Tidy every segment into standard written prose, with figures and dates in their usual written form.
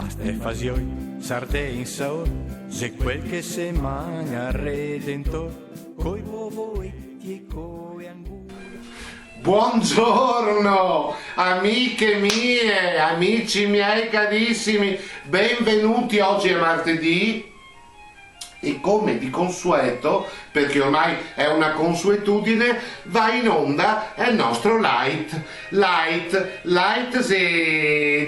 Pasta e fasioi, sarde in saor, se quel che se mangia redentor, coi bovoetti e coi angusti. Buongiorno amiche mie, amici miei carissimi, benvenuti. Oggi è martedì e come di consueto, perché ormai è una consuetudine, va in onda il nostro light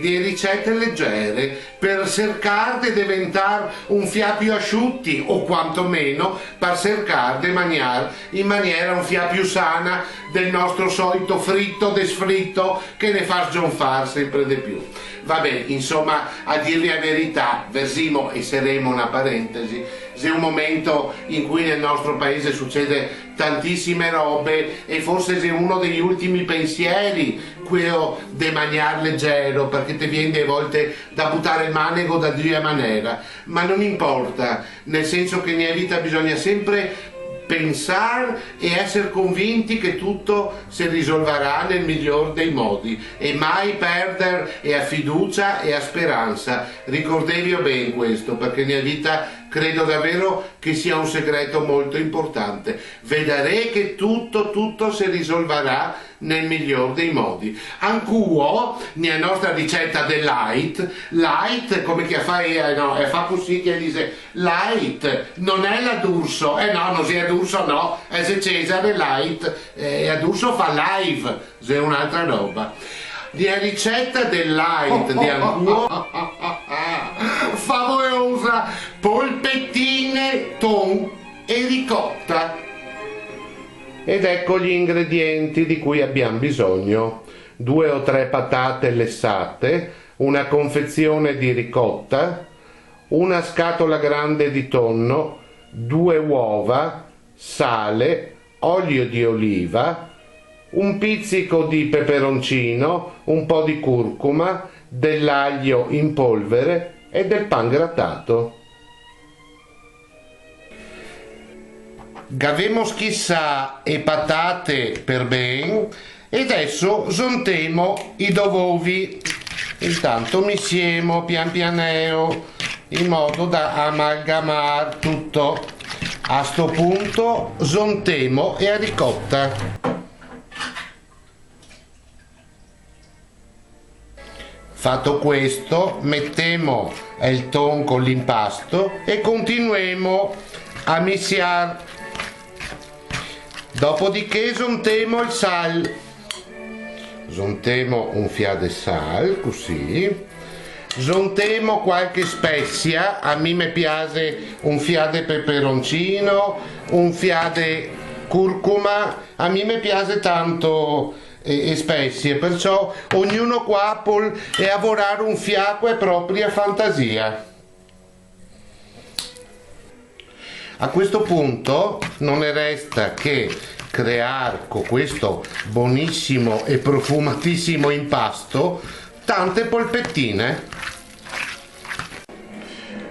di ricette leggere per cercare di diventare un fia più asciutti o quantomeno per cercare di mangiare in maniera un fia più sana del nostro solito fritto desfritto che ne fa sgionfare sempre di più. Vabbè, insomma, a dirvi la verità, versimo e saremo una parentesi, è un momento in cui nel nostro paese succede tantissime robe e forse è uno degli ultimi pensieri quello di mangiare leggero, perché ti viene a volte da buttare il manego da due maniera, ma non importa, nel senso che nella vita bisogna sempre pensare e essere convinti che tutto si risolverà nel miglior dei modi e mai perdere e a fiducia e a speranza. Ricordevi bene questo, perché nella vita credo davvero che sia un segreto molto importante. Vedrei che tutto si risolverà nel miglior dei modi. Ancuo, nella nostra ricetta del light, come che fa così che dice light, non è la d'urso, no, non sia d'urso no, è se Cesare light, a d'urso fa live, è un'altra roba. La ricetta del light di Ancuo favolosa, polpettine, ton e ricotta. Ed ecco gli ingredienti di cui abbiamo bisogno: 2 o 3 patate lessate, una confezione di ricotta, una scatola grande di tonno, 2 uova, sale, olio di oliva, un pizzico di peperoncino, un po' di curcuma, dell'aglio in polvere e del pan grattato. Gavemo schissa e patate per ben e adesso zontemo i dovovi. Intanto missiemo pian pianeo in modo da amalgamare tutto. A sto punto zontemo e a ricotta. Fatto questo, mettiamo il ton con l'impasto e continuiamo a mischiare. Dopodiché zontemo il sal. Zontemo un fia di sal, così. Zontemo qualche spezia, a me mi piace un fia di peperoncino, un fia di curcuma, a me mi piace tanto e spezie, perciò ognuno qua può lavorare un fiacco e propria fantasia. A questo punto non ne resta che creare con questo buonissimo e profumatissimo impasto tante polpettine.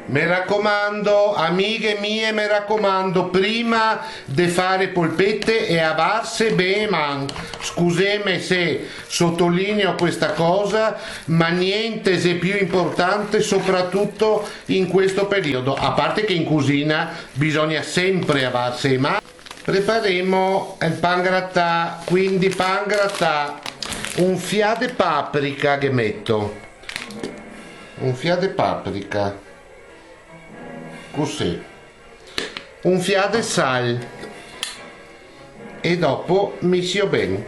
Mi raccomando, amiche mie, mi raccomando, prima di fare polpette e avarse bene man. Scusate se sottolineo questa cosa, ma niente è più importante, soprattutto in questo periodo. A parte che in cucina bisogna sempre avarse man. Prepariamo il pan grattà, quindi pan grattà, un fia di paprika che metto, un fia di paprika. Così, un fia di sal e dopo miscio bene.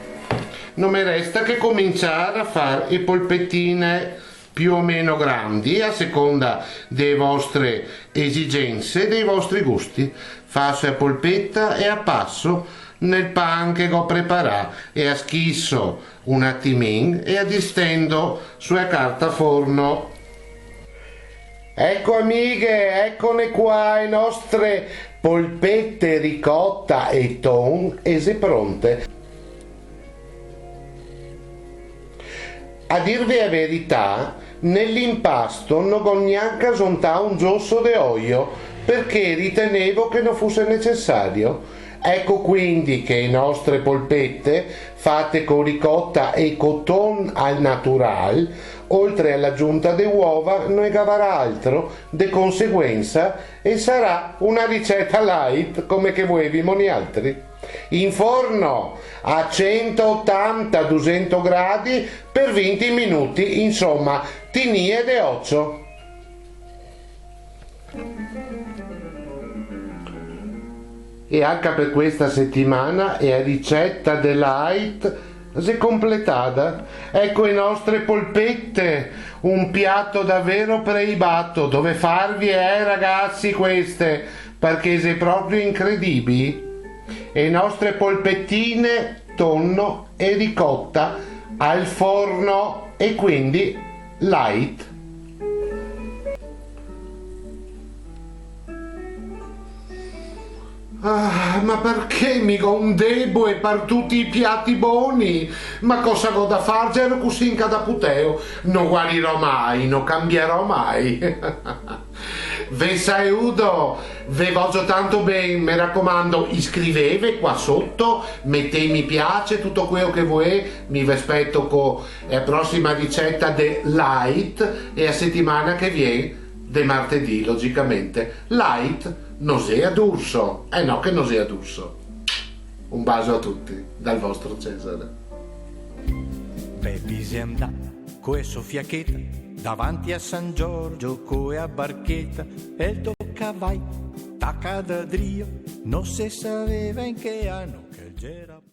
Non mi resta che cominciare a fare le polpettine più o meno grandi a seconda delle vostre esigenze, dei vostri gusti. Faccio la polpetta e a passo nel pan che ho preparato e a schisso un attimino e a distendo sulla carta forno. Ecco amiche, eccone qua le nostre polpette ricotta e ton ese pronte. A dirvi la verità, nell'impasto non ho neanche aggiunto un giosso di olio perché ritenevo che non fosse necessario. Ecco quindi che le nostre polpette, fatte con ricotta e coton al natural, oltre all'aggiunta di uova, non avrà altro, di conseguenza, e sarà una ricetta light come che vuoi ogni altri. In forno a 180-200 gradi per 20 minuti, insomma, tinie de 8. E anche per questa settimana è la ricetta dell'Ait si è completata. Ecco le nostre polpette, un piatto davvero preibato. Dove farvi ragazzi queste, perché sei proprio incredibili. E le nostre polpettine, tonno e ricotta al forno e quindi light. Ah, ma perché mica un debole per tutti i piatti buoni? Ma cosa ho da fare? Ero così in cada puteo. Non guarirò mai, non cambierò mai. Ve saluto, ve voglio tanto bene, mi raccomando, iscrivetevi qua sotto, mettete mi piace, tutto quello che vuoi, mi vi aspetto con la prossima ricetta de light e la settimana che viene, de martedì, logicamente. Light, nausea d'urso, no che nausea d'urso. Un bacio a tutti, dal vostro Cesare. Peppi si è andata con la sua fiacchetta davanti a San Giorgio con la barchetta e il tocca vai, tacca da drio, non si sapeva in che anno che c'era.